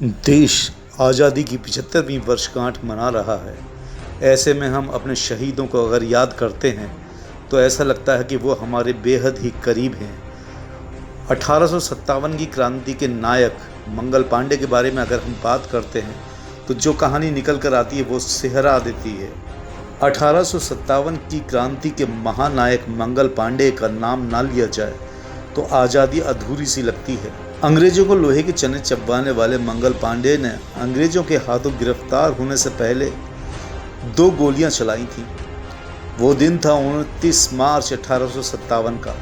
देश आज़ादी की 75वीं वर्षगांठ मना रहा है। ऐसे में हम अपने शहीदों को अगर याद करते हैं तो ऐसा लगता है कि वो हमारे बेहद ही करीब हैं। 1857 की क्रांति के नायक मंगल पांडे के बारे में अगर हम बात करते हैं तो जो कहानी निकल कर आती है वो सिहरा देती है। 1857 की क्रांति के महानायक मंगल पांडे का नाम ना लिया जाए तो आज़ादी अधूरी सी लगती है। अंग्रेजों को लोहे के चने चबवाने वाले मंगल पांडे ने अंग्रेजों के हाथों गिरफ्तार होने से पहले 2 गोलियां चलाई थीं। वो दिन था 29 मार्च 1857 का।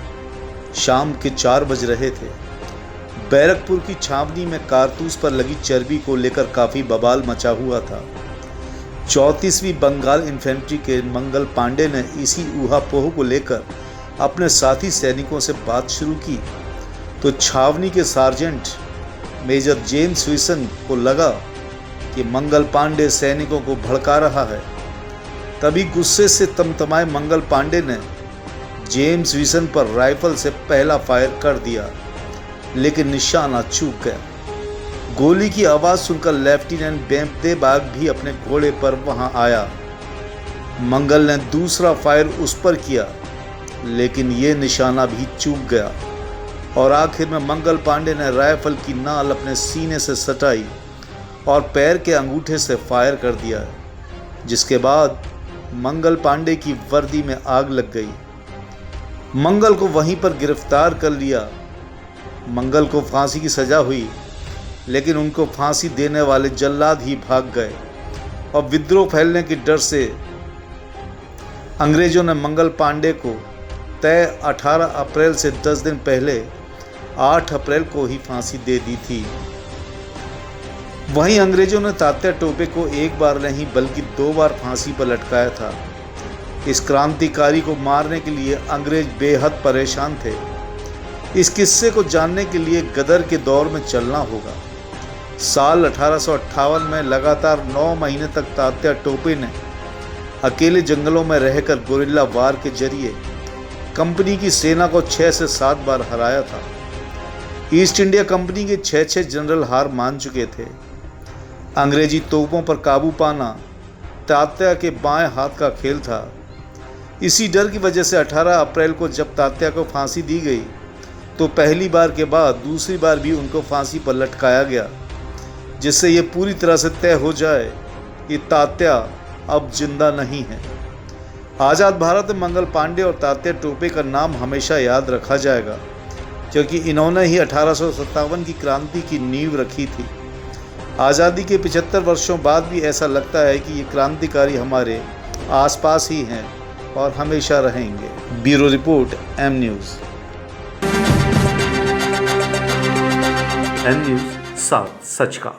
शाम के 4 बज रहे थे। बैरकपुर की छावनी में कारतूस पर लगी चर्बी को लेकर काफ़ी बवाल मचा हुआ था। 34वीं बंगाल इन्फेंट्री के मंगल पांडे ने इसी ऊहापोह को लेकर अपने साथी सैनिकों से बात शुरू की तो छावनी के सार्जेंट मेजर जेम्स विल्सन को लगा कि मंगल पांडे सैनिकों को भड़का रहा है। तभी गुस्से से तमतमाए मंगल पांडे ने जेम्स विल्सन पर राइफल से पहला फायर कर दिया, लेकिन निशाना चूक गया। गोली की आवाज़ सुनकर लेफ्टिनेंट बेम्पदेबाग भी अपने घोड़े पर वहां आया। मंगल ने दूसरा फायर उस पर किया, लेकिन ये निशाना भी चूक गया और आखिर में मंगल पांडे ने राइफल की नाल अपने सीने से सटाई और पैर के अंगूठे से फायर कर दिया, जिसके बाद मंगल पांडे की वर्दी में आग लग गई। मंगल को वहीं पर गिरफ्तार कर लिया। मंगल को फांसी की सज़ा हुई, लेकिन उनको फांसी देने वाले जल्लाद ही भाग गए और विद्रोह फैलने के डर से अंग्रेजों ने मंगल पांडे को तय 18 अप्रैल से 10 दिन पहले 8 अप्रैल को ही फांसी दे दी थी। वहीं अंग्रेजों ने तात्या टोपे को एक बार नहीं बल्कि 2 बार फांसी पर लटकाया था। इस क्रांतिकारी को मारने के लिए अंग्रेज बेहद परेशान थे। इस किस्से को जानने के लिए गदर के दौर में चलना होगा। साल 1858 में लगातार 9 महीने तक तात्या टोपे ने अकेले जंगलों में रहकर गोरिल्ला वार के जरिए कंपनी की सेना को 6 से 7 बार हराया था। ईस्ट इंडिया कंपनी के 6 जनरल हार मान चुके थे। अंग्रेजी तोपों पर काबू पाना तात्या के बाएं हाथ का खेल था। इसी डर की वजह से 18 अप्रैल को जब तात्या को फांसी दी गई तो पहली बार के बाद दूसरी बार भी उनको फांसी पर लटकाया गया, जिससे ये पूरी तरह से तय हो जाए कि तात्या अब जिंदा नहीं है। आज़ाद भारत में मंगल पांडे और तात्या टोपे का नाम हमेशा याद रखा जाएगा, क्योंकि इन्होंने ही 1857 की क्रांति की नींव रखी थी। आज़ादी के 75 वर्षों बाद भी ऐसा लगता है कि ये क्रांतिकारी हमारे आसपास ही हैं और हमेशा रहेंगे। Bureau report, M News. M News, साथ सच का।